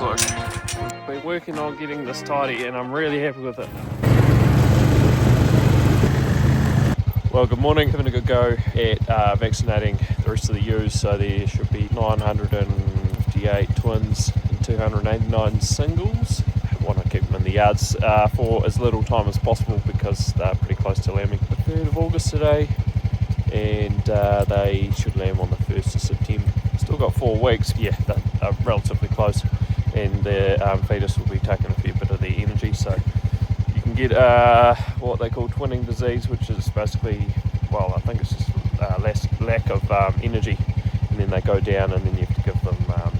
looks like. We've been working on getting this tidy and I'm really happy with it. Well, good morning. Having a good go at vaccinating the rest of the ewes. So there should be 958 twins and 289 singles. I want to keep them in the yards for as little time as possible because they're pretty close to lambing. The 3rd of August today, and they should lamb on the 1st of September. Still got 4 weeks. Yeah, they're relatively close, and the fetus will be taking a fair bit of their energy. So you can get what they call twinning disease, which is basically, well, I think it's just lack of energy, and then they go down, and then you have to give them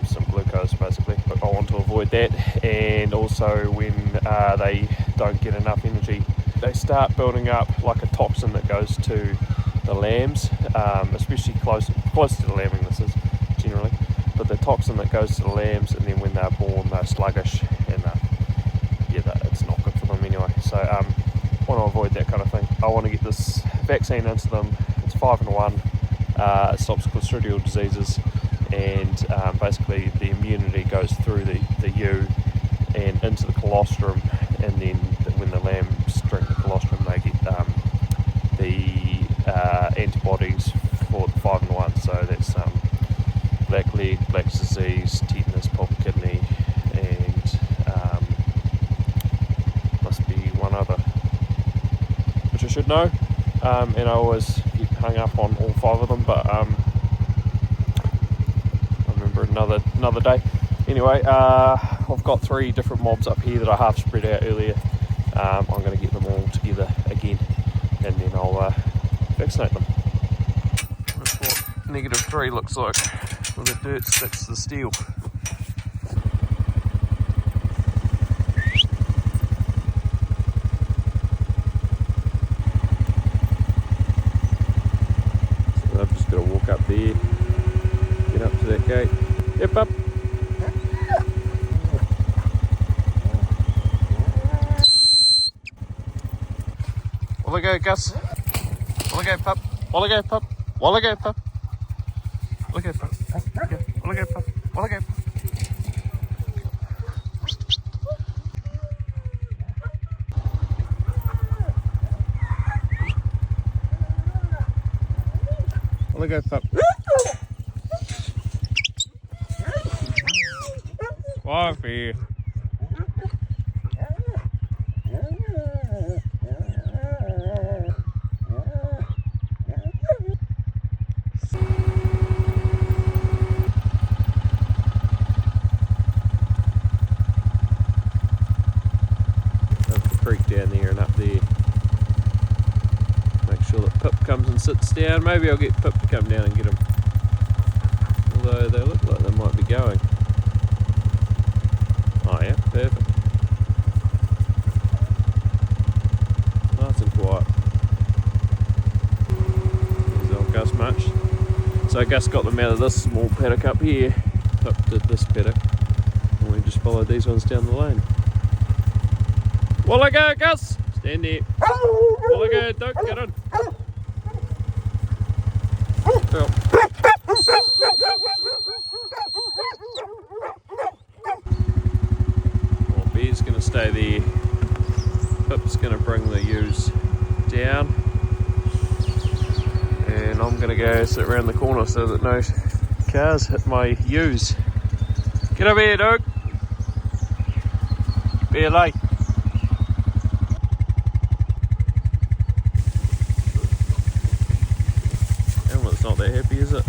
some glucose, basically. But I want to avoid that, and also when they don't get enough energy, they start building up like a toxin that goes to the lambs, especially close to the lambing. This is generally, but the toxin that goes to the lambs, and then when they're born, they're sluggish, and it's not good for them anyway. So I want to avoid that kind of thing. I want to get this vaccine into them. It's 5-in-1. It stops clostridial diseases, and basically the immunity goes through the ewe and into the colostrum, and then when the lambs drink the colostrum, they get the antibodies for the 5-in-1. So that's black leg, black disease, tetanus, pulpy kidney, and must be one other, which I should know. And I always get hung up on all 5 of them, but I remember another day. Anyway, I've got 3 different mobs up here that I half spread out earlier. I'm going to get them all together again, and then I'll vaccinate them. That's what -3 looks like, when the dirt sticks to the steel. So I've just got to walk up there, get up to that gate. Yep, up. While I go, Gus. While I go, pup. While I go, pup. While I go, pup. While I go, pup. While I go, pup. While I go, pup. While I go, pup. Coffee. Creek down there and up there. Make sure that Pip comes and sits down. Maybe I'll get Pip to come down and get him. Although they look like they might be going. Oh yeah, perfect. Nice and quiet. There's old Gus much. So Gus got them out of this small paddock up here. Pip did this paddock. And we just followed these ones down the lane. While I go, Gus! Stand there. While I go, don't get on. Well. Well, Bear's going to stay there. Pip's going to bring the ewes down. And I'm going to go sit around the corner so that no cars hit my ewes. Get over here, dog. Bear lay. It's not that happy, is it?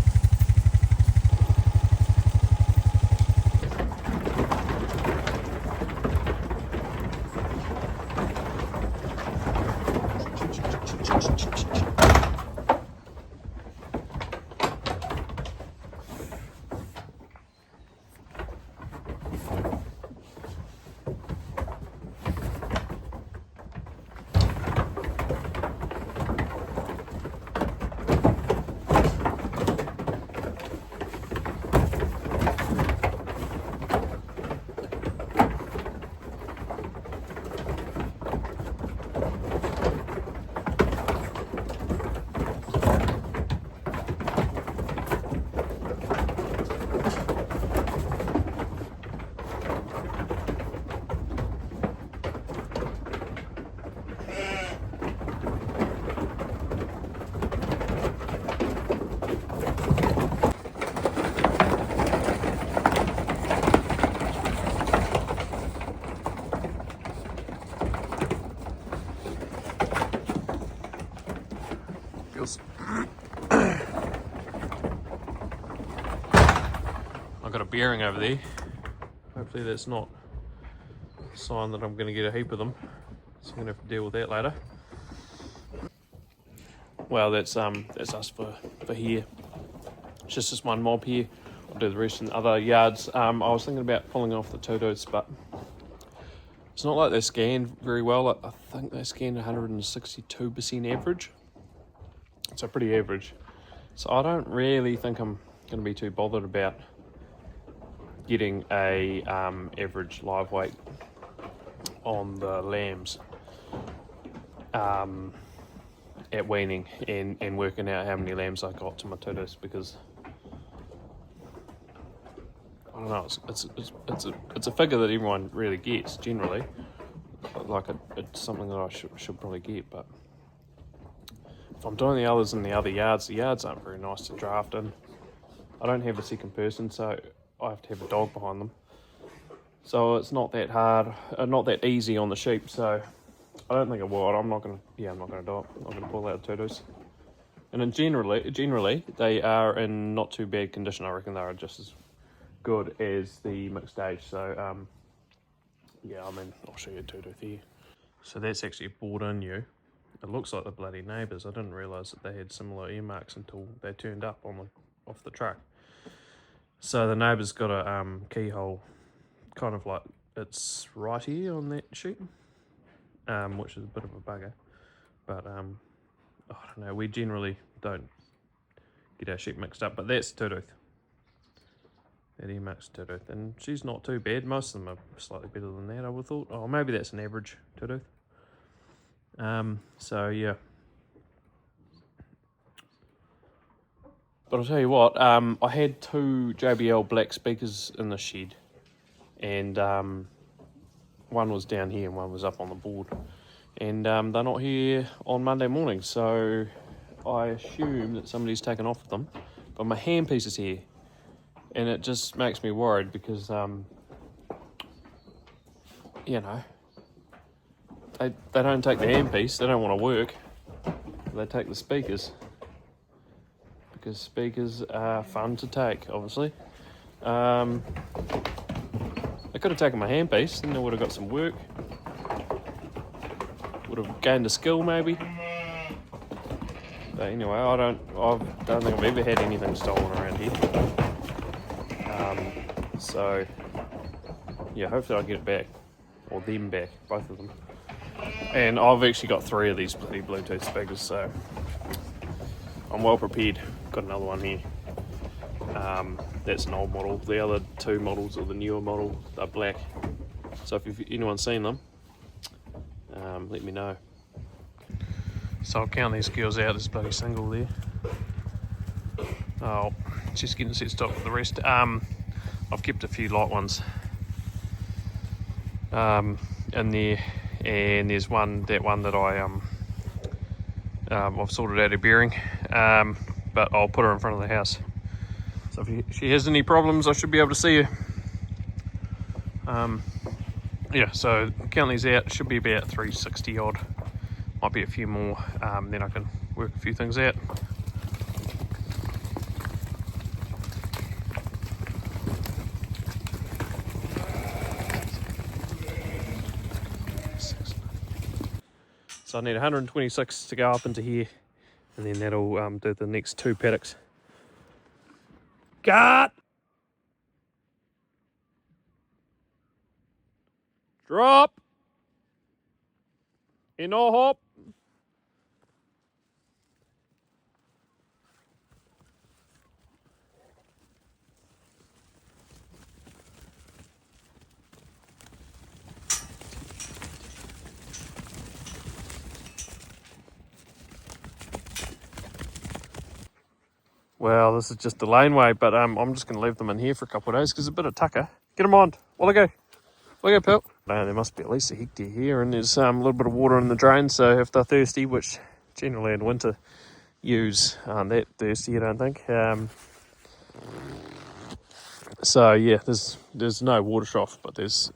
I've got a bearing over there. Hopefully that's not a sign that I'm going to get a heap of them. So I'm going to have to deal with that later. Well, that's us for here. It's just this one mob here. I'll do the rest in other yards. I was thinking about pulling off the two-tooths, but it's not like they scan very well. I think they scan 162% average. So pretty average. So I don't really think I'm going to be too bothered about getting a average live weight on the lambs at weaning and working out how many lambs I got to my two-tooths, because I don't know, it's a figure that everyone really gets generally. Like it's something that I should probably get, but if I'm doing the others in the other yards, the yards aren't very nice to draft in. I don't have a second person, so I have to have a dog behind them. So it's not that hard, not that easy on the sheep. So I don't think it will. I'm not gonna do it. I'm not gonna pull out the two-tooths. And then generally they are in not too bad condition. I reckon they are just as good as the mixed age. So yeah, I mean, I'll show you a two-tooth here. So that's actually a bought-in ewe. It looks like the bloody neighbours. I didn't realise that they had similar earmarks until they turned up off the truck. So the neighbour's got a keyhole, kind of like it's right here on that sheep, which is a bit of a bugger. But I don't know. We generally don't get our sheep mixed up. But that's two-tooth. That earmark's two-tooth, and she's not too bad. Most of them are slightly better than that, I would have thought. Oh, maybe that's an average two-tooth. So yeah. But I'll tell you what, I had two JBL black speakers in the shed, and one was down here and one was up on the board, and they're not here on Monday morning, so I assume that somebody's taken off with them. But my handpiece is here, and it just makes me worried because you know, they don't take the handpiece. They don't want to work. They take the speakers, because speakers are fun to take, obviously. I could have taken my handpiece, then I would have got some work. Would have gained a skill, maybe. But anyway, I don't think I've ever had anything stolen around here. So yeah, hopefully I'll get it back, or them back, both of them. And I've actually got 3 of these bloody Bluetooth speakers, so I'm well prepared. Got another one here. That's an old model. The other 2 models are the newer model. They're black. So if anyone's seen them, let me know. So I'll count these girls out. This bloody single there. Oh, just getting set stock for the rest. I've kept a few light ones in there, and there's that one that I've sorted out a bearing, but I'll put her in front of the house. So if she has any problems, I should be able to see her. Yeah, so count these out. Should be about 360 odd. Might be a few more. Then I can work a few things out. So I need 126 to go up into here, and then that'll do the next 2 paddocks. Cut! Drop! In all hop! Well, this is just a laneway, but I'm just going to leave them in here for a couple of days because it's a bit of tucker. Get them on. While I go. While I go, pal. No, there must be at least a hectare here, and there's a little bit of water in the drain, so if they're thirsty, which generally in winter ewes aren't that thirsty, I don't think. So yeah, there's no water trough, but there's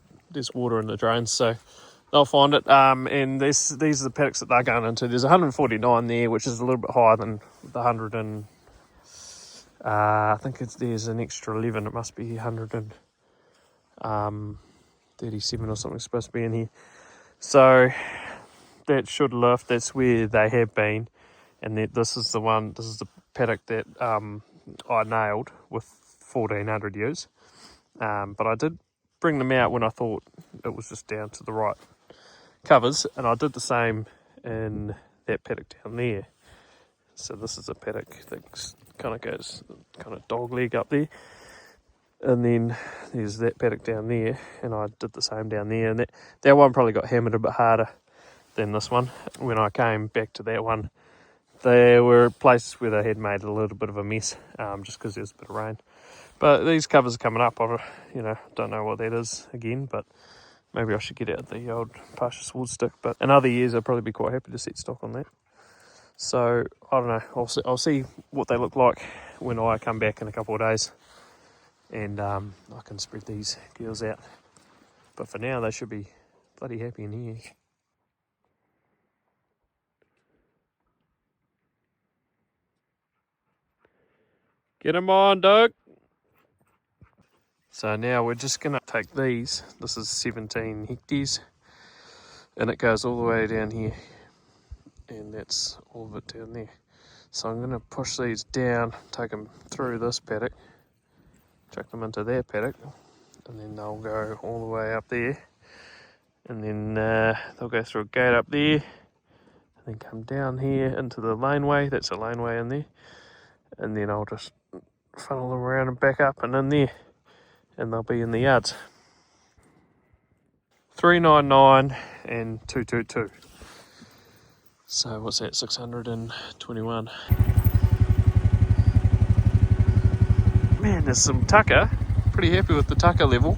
water in the drains, so they'll find it. And these are the paddocks that they're going into. There's 149 there, which is a little bit higher than the 100 and I think there's an extra 11. It must be 137 or something supposed to be in here. So that should lift. That's where they have been. And this is the paddock that I nailed with 1400 ewes. But I did bring them out when I thought it was just down to the right covers. And I did the same in that paddock down there. So this is a paddock that kind of goes dog leg up there. And then there's that paddock down there, and I did the same down there. And that one probably got hammered a bit harder than this one. When I came back to that one, there were places where they had made a little bit of a mess, just because there was a bit of rain. But these covers are coming up. I don't know what that is again, but maybe I should get out the old Pasture sword stick. But in other years, I'd probably be quite happy to set stock on that. So I don't know. I'll see what they look like when I come back in a couple of days, and I can spread these girls out. But for now, they should be bloody happy in here. Get them on, Doug. So now we're just going to take these. This is 17 hectares, and it goes all the way down here, and that's all of it down there. So I'm going to push these down, take them through this paddock, chuck them into their paddock, and then they'll go all the way up there, and then they'll go through a gate up there, and then come down here into the laneway. That's a laneway in there, and then I'll just funnel them around and back up and in there, and they'll be in the yards. 399 and 222. So what's that? 621. Man, there's some tucker. Pretty happy with the tucker level.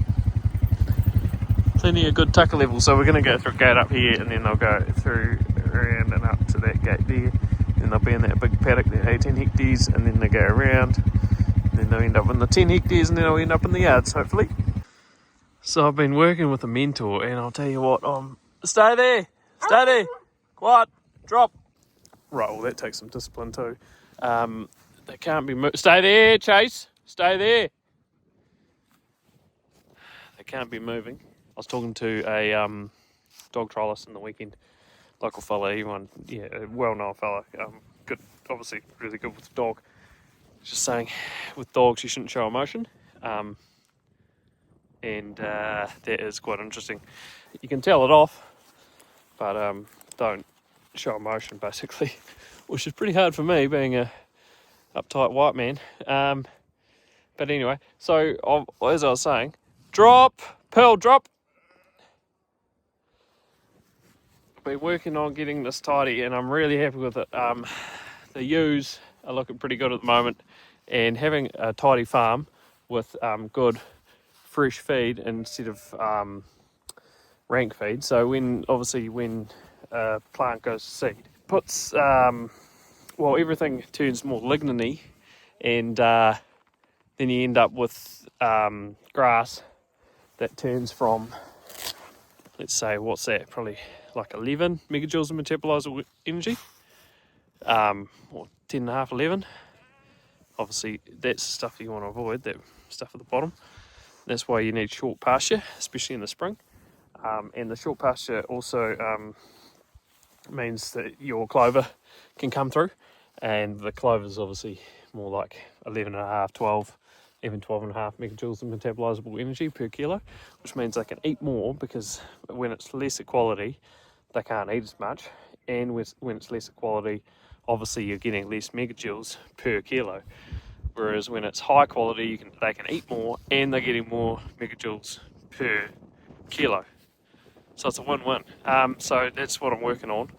Plenty of good tucker level. So we're going to go through a gate up here, and then they'll go through around and up to that gate there. Then they'll be in that big paddock there, 18 hectares, and then they go around. And then they'll end up in the 10 hectares, and then they'll end up in the yards, hopefully. So I've been working with a mentor, and I'll tell you what, stay there, quiet, drop. Right, well that takes some discipline too. They can't be stay there, Chase, stay there. They can't be moving. I was talking to a dog trialist in the weekend, local fella, a well-known fella, good, obviously really good with the dog. Just saying, with dogs you shouldn't show emotion. And that is quite interesting. You can tell it off, but don't show emotion, basically, which is pretty hard for me, being a uptight white man. But anyway, so as I was saying, drop, Pearl, drop. I've been working on getting this tidy, and I'm really happy with it. The ewes are looking pretty good at the moment, and having a tidy farm with good fresh feed instead of rank feed. So when a plant goes to seed, puts everything turns more lignin-y, and then you end up with grass that turns from, let's say, what's that? Probably like 11 megajoules of metabolizable energy, or 10.5, 11. Obviously, that's the stuff you want to avoid, that stuff at the bottom. That's why you need short pasture, especially in the spring. And the short pasture also means that your clover can come through. And the clover is obviously more like 11.5, 12, even 12.5 megajoules of metabolizable energy per kilo, which means they can eat more, because when it's lesser quality, they can't eat as much. And when it's lesser quality, obviously you're getting less megajoules per kilo. Whereas when it's high quality, they can eat more, and they're getting more megajoules per kilo. So it's a win-win. So that's what I'm working on.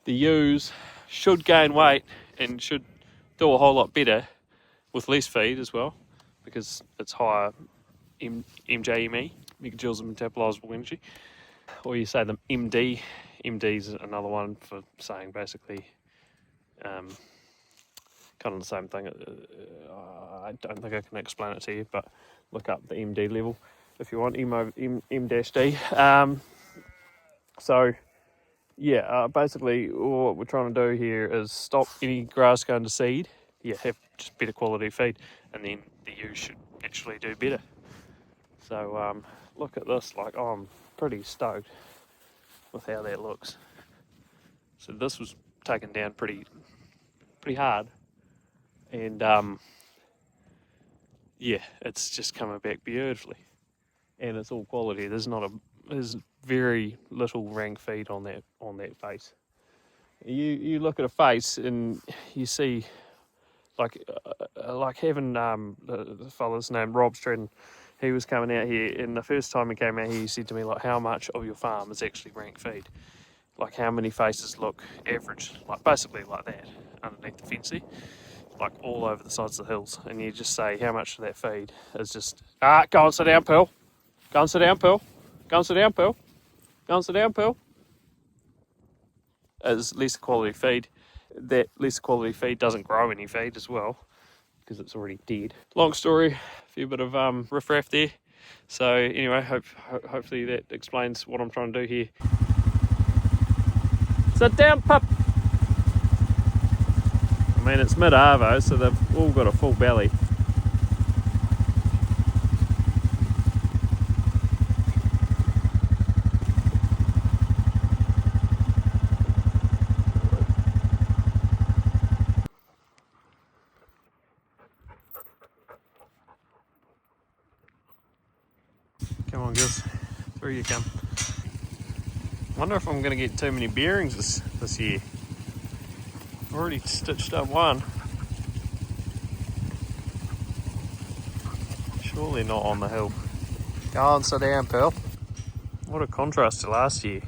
The ewes should gain weight and should do a whole lot better with less feed as well, because it's higher MJME, megajoules of metabolizable energy. Or you say the MD. MD is another one for saying basically kind of the same thing. I don't think I can explain it to you, but look up the MD level if you want, M-D. Basically what we're trying to do here is stop any grass going to seed, have just better quality feed, and then the ewes should actually do better. So look at this, like I'm pretty stoked with how that looks. So this was taken down pretty hard, and yeah, it's just coming back beautifully, and it's all quality. There's very little rank feed on that face. You look at a face and you see like having the fella's name Rob Stratton. He was coming out here, and the first time he came out here, he said to me, like, how much of your farm is actually rank feed? Like, how many faces look average, like basically like that, underneath the fence, like all over the sides of the hills. And you just say, how much of that feed is just, go and sit down, Pearl. Go and sit down, Pearl. Go and sit down, Pearl. Go and sit down, Pearl. Is less quality feed. That less quality feed doesn't grow any feed as well, because it's already dead. Long story, a few bit of riff-raff there. So anyway, hopefully that explains what I'm trying to do here. Sit down, pup. I mean, it's mid-arvo, so they've all got a full belly. Come on, girls. Through you come. Wonder if I'm going to get too many bearings this year. I've already stitched up one. Surely not on the hill. Go and sit down, Pearl. What a contrast to last year.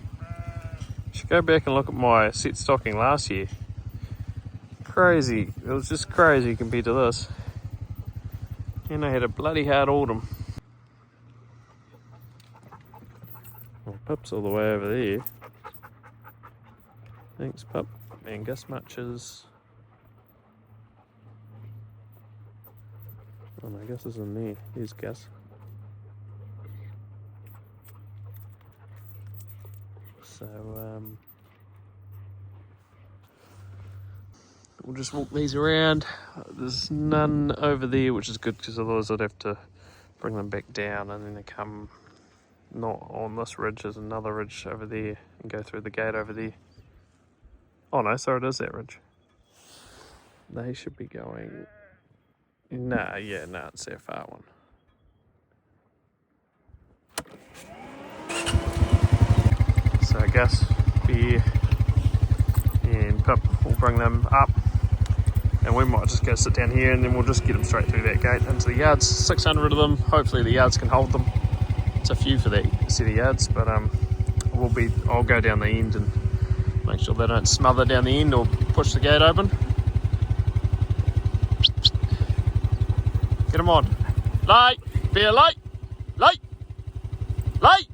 Should go back and look at my set stocking last year. Crazy. It was just crazy compared to this. And I had a bloody hard autumn. Well, Pip's all the way over there. Thanks, Pip. And Gus Matches. Oh no, Gus is in there. Here's Gus. So, we'll just walk these around. There's none over there, which is good, because otherwise I'd have to bring them back down, and then they come not on this ridge. There's another ridge over there, and go through the gate over there. Oh no, sorry, it is that ridge. They should be going... Nah, it's that far one. So Gus, Bear, and Pip will bring them up, and we might just go sit down here, and then we'll just get them straight through that gate into the yards. 600 of them. Hopefully the yards can hold them. It's a few for that set of yards, but I'll go down the end and make sure they don't smother down the end or push the gate open. Get them on. Lay! Bear lay! Lay! Lay!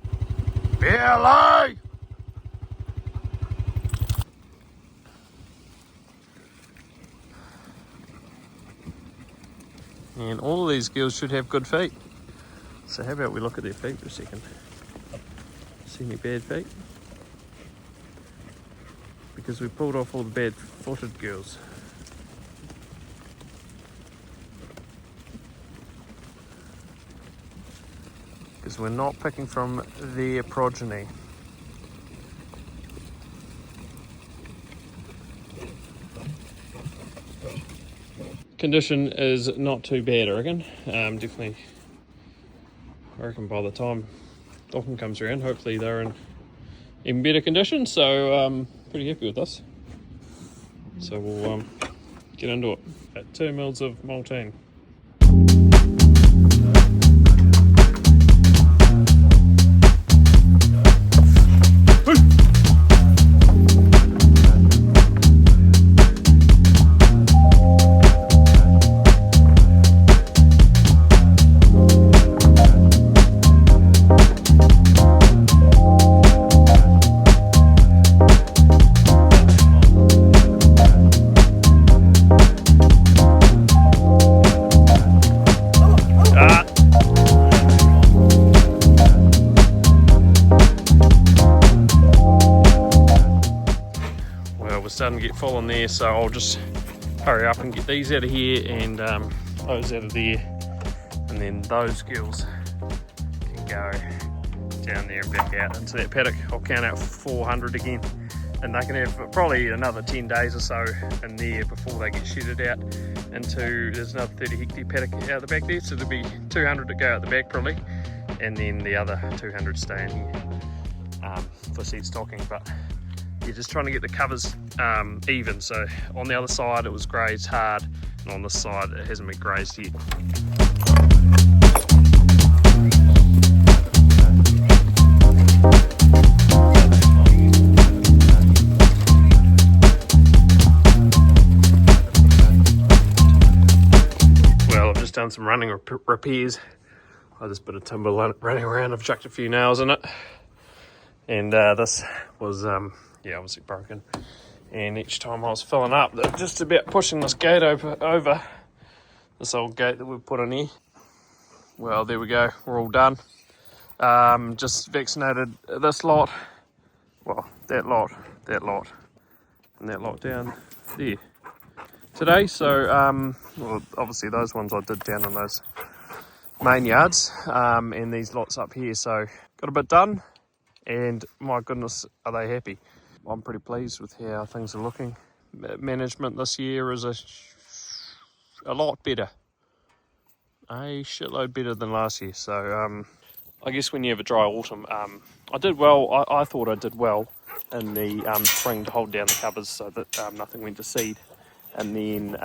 Bear lay! And all of these girls should have good feet. So how about we look at their feet for a second. See any bad feet? Because we pulled off all the bad footed girls. Because we're not picking from their progeny. Condition is not too bad, I reckon. Definitely, I reckon by the time autumn comes around, hopefully they're in even better condition. So pretty happy with this. So we'll get into it. At 2 mils of maltine. Starting to get full in there, so I'll just hurry up and get these out of here and those out of there, and then those girls can go down there and back out into that paddock. I'll count out 400 again, and they can have probably another 10 days or so in there before they get shedded out into, there's another 30 hectare paddock out the back there, so there'll be 200 to go out the back probably, and then the other 200 stay in here for seed stocking. But you're just trying to get the covers even, so on the other side it was grazed hard, and on this side it hasn't been grazed yet. Done some running repairs. This bit of timber running around, I've chucked a few nails in it, and this was yeah, obviously broken, and each time I was filling up, just about pushing this gate over this old gate that we've put in here. Well, there we go, we're all done. Just vaccinated this lot, well, that lot, and that lot down there today. So well, obviously those ones I did down in those main yards, and these lots up here, so got a bit done, and my goodness are they happy. I'm pretty pleased with how things are looking. Management this year is a lot better, a shitload better than last year. So I guess when you have a dry autumn, I did well. I thought I did well in the spring to hold down the covers so that nothing went to seed, and then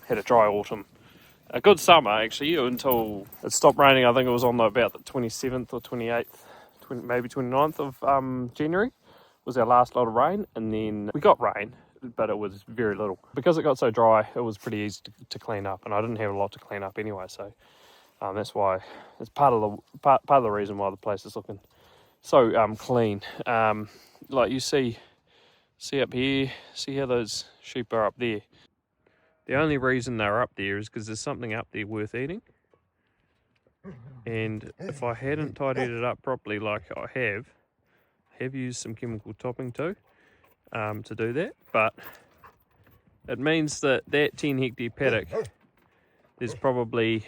had a dry autumn, a good summer actually, until it stopped raining. I think it was on about the 27th or 28th, maybe 29th of January was our last lot of rain, and then we got rain, but it was very little. Because it got so dry, it was pretty easy to clean up, and I didn't have a lot to clean up anyway, so that's why, it's part of the reason why the place is looking so clean. Like you see up here, see how those sheep are up there. The only reason they're up there is because there's something up there worth eating. And if I hadn't tidied it up properly like I have used some chemical topping too, to do that. But it means that 10 hectare paddock, there's probably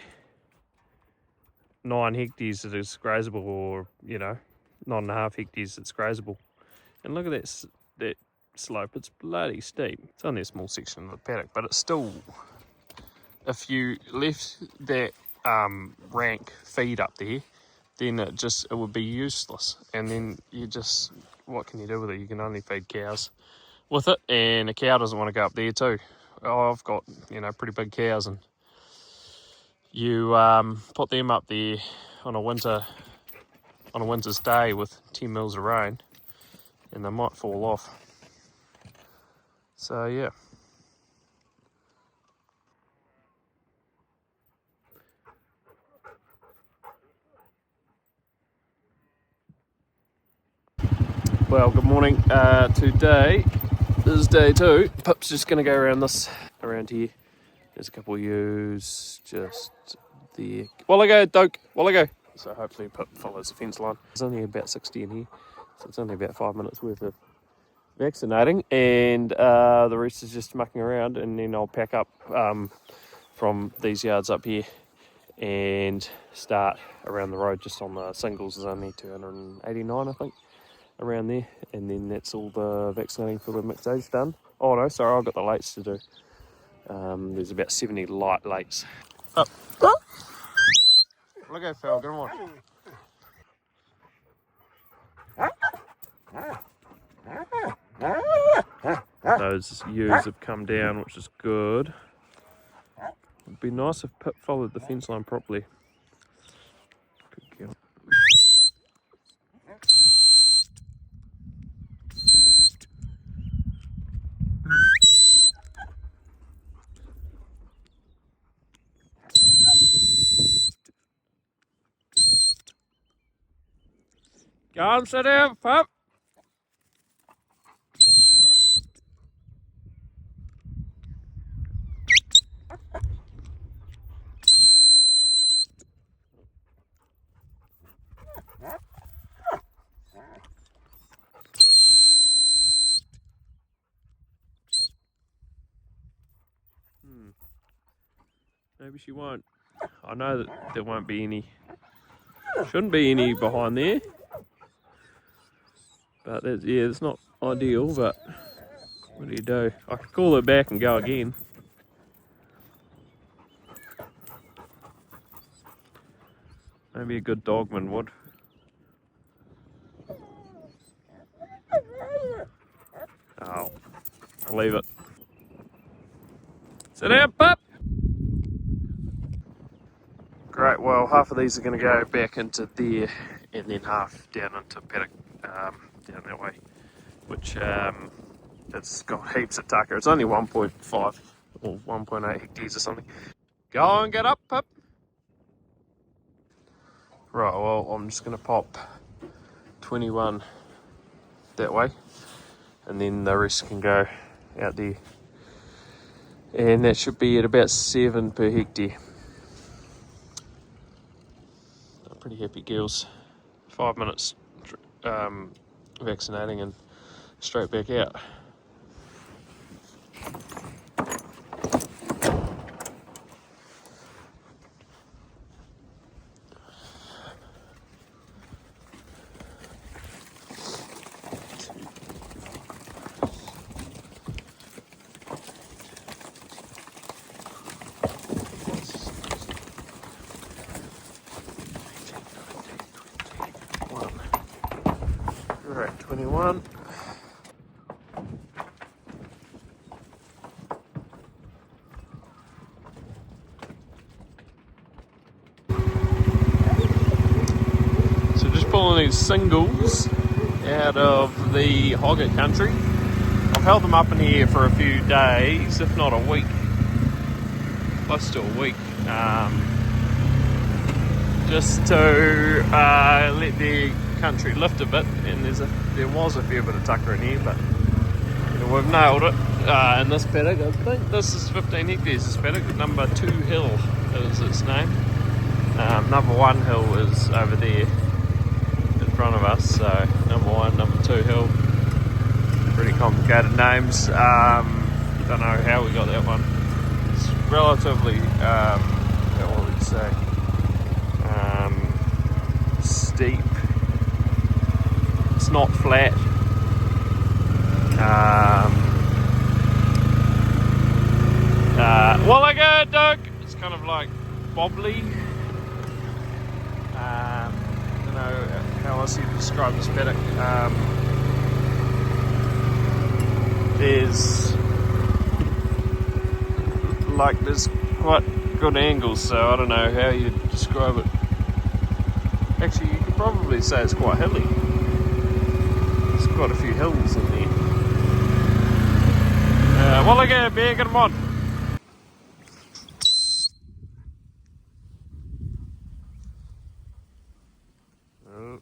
9 hectares that is grazable, or 9.5 hectares that's grazable. And look at that slope, it's bloody steep. It's only a small section of the paddock, but it's still, if you left that rank feed up there, then it would be useless. And then what can you do with it? You can only feed cows with it, and a cow doesn't want to go up there too. I've got pretty big cows, and you put them up there on a winter's day with 10 mils of rain, and they might fall off. So yeah. Well, good morning. Today is day 2. Pip's just going to go around here. There's a couple of ewes just there. While I go, Doke, while I go. So hopefully Pip follows the fence line. There's only about 60 in here, so it's only about 5 minutes worth of vaccinating, and the rest is just mucking around, and then I'll pack up from these yards up here and start around the road just on the singles. There's only 289 I think around there, and then that's all the vaccinating for the mixed age done. Oh no, sorry, I've got the lates to do. There's about 70 light lates. Up. Look out, Phil, get him on. Those ewes have come down, which is good. It'd be nice if Pip followed the fence line properly. Good girl. Go on, sit down, Pip. Maybe she won't. I know that there won't be any, shouldn't be any behind there. But yeah, it's not ideal, but what do? I could call her back and go again. Maybe a good dogman would. Oh, I'll leave it. Sit down, pup! Great, well, half of these are going to go back into there and then half down into paddock, down that way, which it's got heaps of tucker. It's only 1.5 or 1.8 hectares or something. Go and get up, pup! Right, well, I'm just going to pop 21 that way, and then the rest can go out there. And that should be at about 7 per hectare. Pretty happy girls. 5 minutes vaccinating and straight back out. Right, 21. So just pulling these singles out of the hogget country. I've held them up in here for a few days, if not a week, close to a week, just to let the country lift a bit, and there was a fair bit of tucker in here, but we've nailed it in this paddock. I think this is 15 hectares, this paddock. Number 2 hill is its name. Number 1 hill is over there in front of us, so number 1, number 2 hill. Pretty complicated names. Don't know how we got that one. It's relatively, what would you say, steep. It's not flat. Well, I go, Doug. It's kind of like bobbly. I don't know how else you describe this paddock. There's quite good angles, so I don't know how you describe it. Actually, you could probably say it's quite hilly. There's quite a few hills in there. Well, I go, bear, get them on. Oh.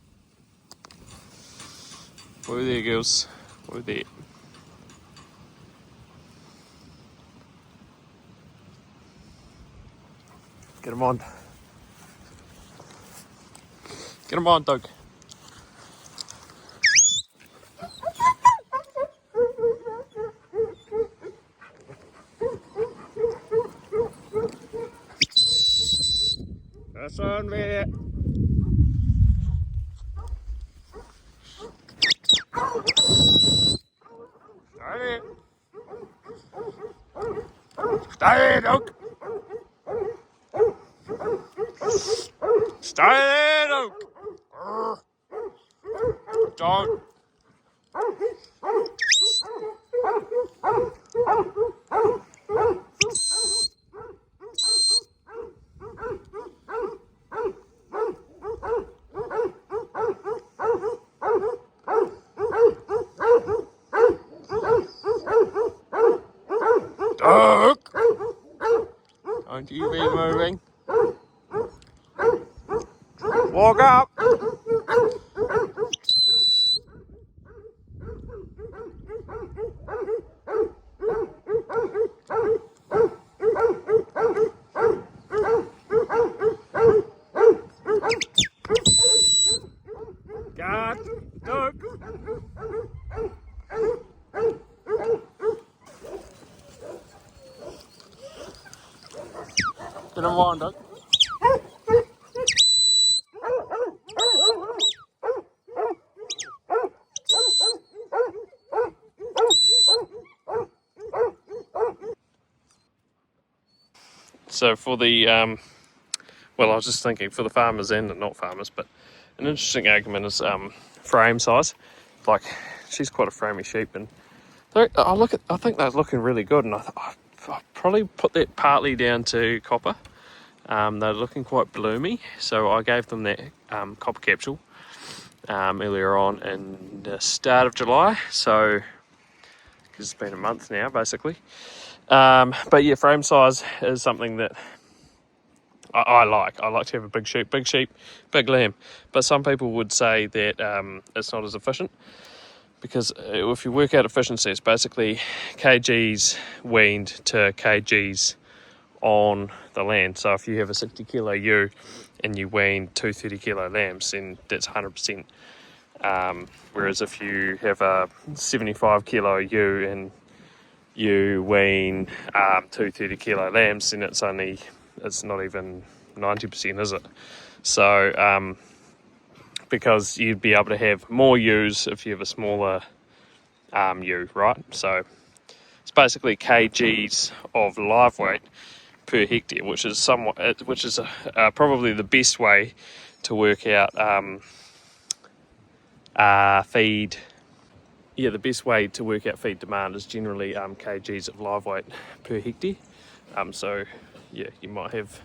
Whoa there, girls. Whoa there. Get them on. Get them on, Doug. That's on me. Stay, Doug. Stay there, Doug. Dog. Doug. Don't you be moving. Walk up. God, Doug. Get him on, Doug. So for the, well, I was just thinking for the farmers and not farmers, but an interesting argument is frame size. Like, she's quite a framey sheep, and I think they're looking really good, and I probably put that partly down to copper. They're looking quite bloomy, so I gave them that copper capsule earlier on in the start of July, so because it's been a month now basically. But yeah, frame size is something that I like. I like to have a big sheep, big lamb. But some people would say that it's not as efficient, because if you work out efficiency, it's basically kgs weaned to kgs on the land. So if you have a 60 kilo ewe and you wean 230 kilo lambs, then that's 100%. Whereas if you have a 75 kilo ewe and you wean 230 kilo lambs, then it's not even 90%, is it? So because you'd be able to have more ewes if you have a smaller ewe, right? So it's basically kgs of live weight per hectare, which is probably the best way to work out feed. Yeah, the best way to work out feed demand is generally kgs of live weight per hectare. So yeah, you might have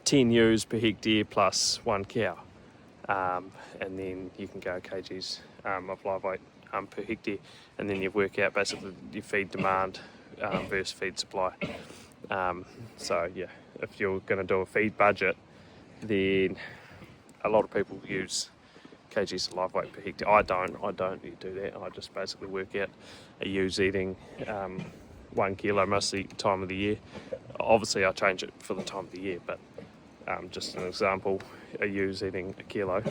10 ewes per hectare plus 1 cow, and then you can go kgs of live weight per hectare, and then you work out basically your feed demand versus feed supply. So yeah, if you're going to do a feed budget, then a lot of people use kgs of live weight per hectare. I don't do that. I just basically work out a ewe's eating 1 kilo most of the time of the year. Obviously I change it for the time of the year, but just an example, a ewe's eating 1 kilo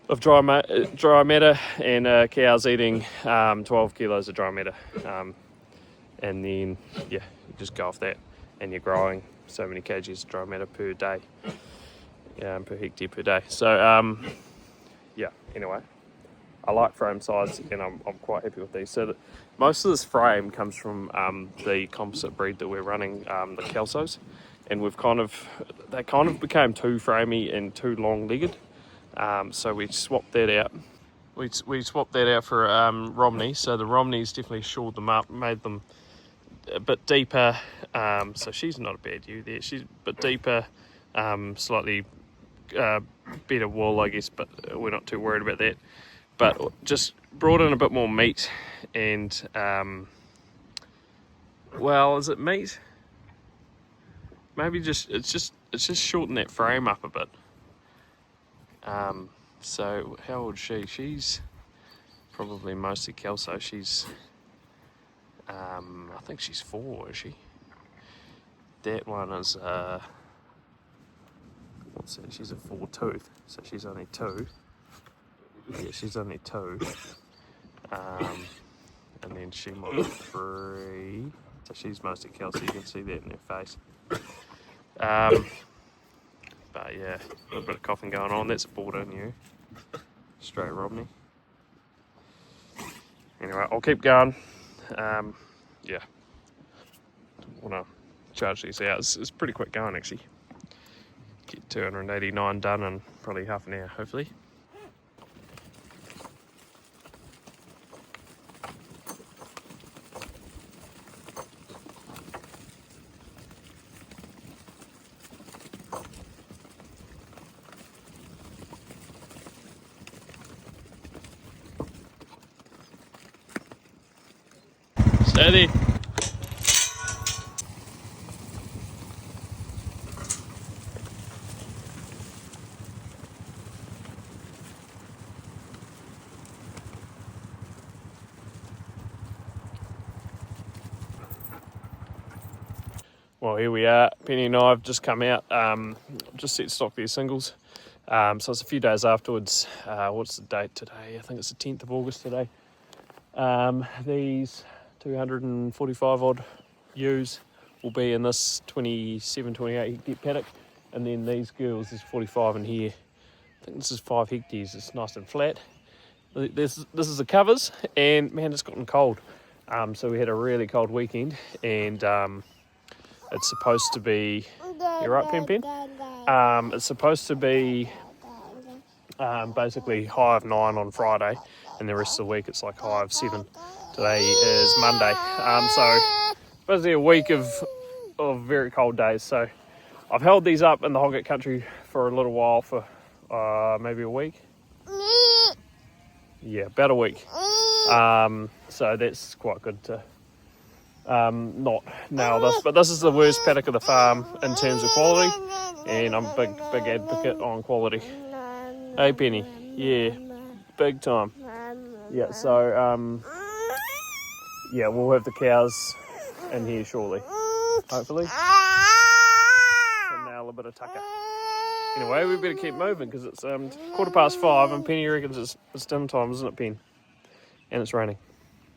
of dry matter, and a cow's eating 12 kilos of dry matter, and then yeah, you just go off that, and you're growing so many kgs of dry matter per day, per hectare per day. So yeah, anyway, I like frame size, and I'm quite happy with these. So most of this frame comes from the composite breed that we're running, the Kelsos, and they kind of became too framey and too long-legged, so we swapped that out. We swapped that out for Romney. So the Romneys definitely shored them up, made them a bit deeper. So she's not a bad ewe there. She's a bit deeper, slightly better wool, I guess, but we're not too worried about that. But just brought in a bit more meat, and well, is it meat? Maybe it's just shortened that frame up a bit. So how old is she? She's probably mostly Kelso. She's I think she's 4, is she? That one is what's that? She's a 4 tooth, so she's only 2. Yeah, she's only 2. And then she might be 3. So she's mostly Kelsey, you can see that in her face. But yeah, a little bit of coughing going on. That's a border ewe. Straight Romney. Anyway, I'll keep going. Yeah, want to charge these out. It's pretty quick going actually. Get 289 done in probably half an hour, hopefully. Steady. Well, here we are. Penny and I have just come out, just set stock these singles. So it's a few days afterwards. What's the date today? I think it's the 10th of August today. These 245 odd ewes will be in this 27, 28 hectare paddock, and then these girls, there's 45 in here. I think this is 5 hectares. It's nice and flat. This is the covers, and man, it's gotten cold. So we had a really cold weekend, and it's supposed to be. You're right, Pen Pen. It's supposed to be basically high of 9 on Friday, and the rest of the week it's like high of 7. Today is Monday, so basically a week of very cold days. So I've held these up in the hogget country for a little while, for maybe a week. Yeah, about a week. So that's quite good to not nail this. But this is the worst paddock of the farm in terms of quality, and I'm a big advocate on quality. Hey Penny, yeah, big time. Yeah, so yeah, we'll have the cows in here shortly, hopefully. So nail a bit of tucker. Anyway, we better keep moving because it's 5:15 and Penny reckons it's dinner time, isn't it, Pen? And it's raining.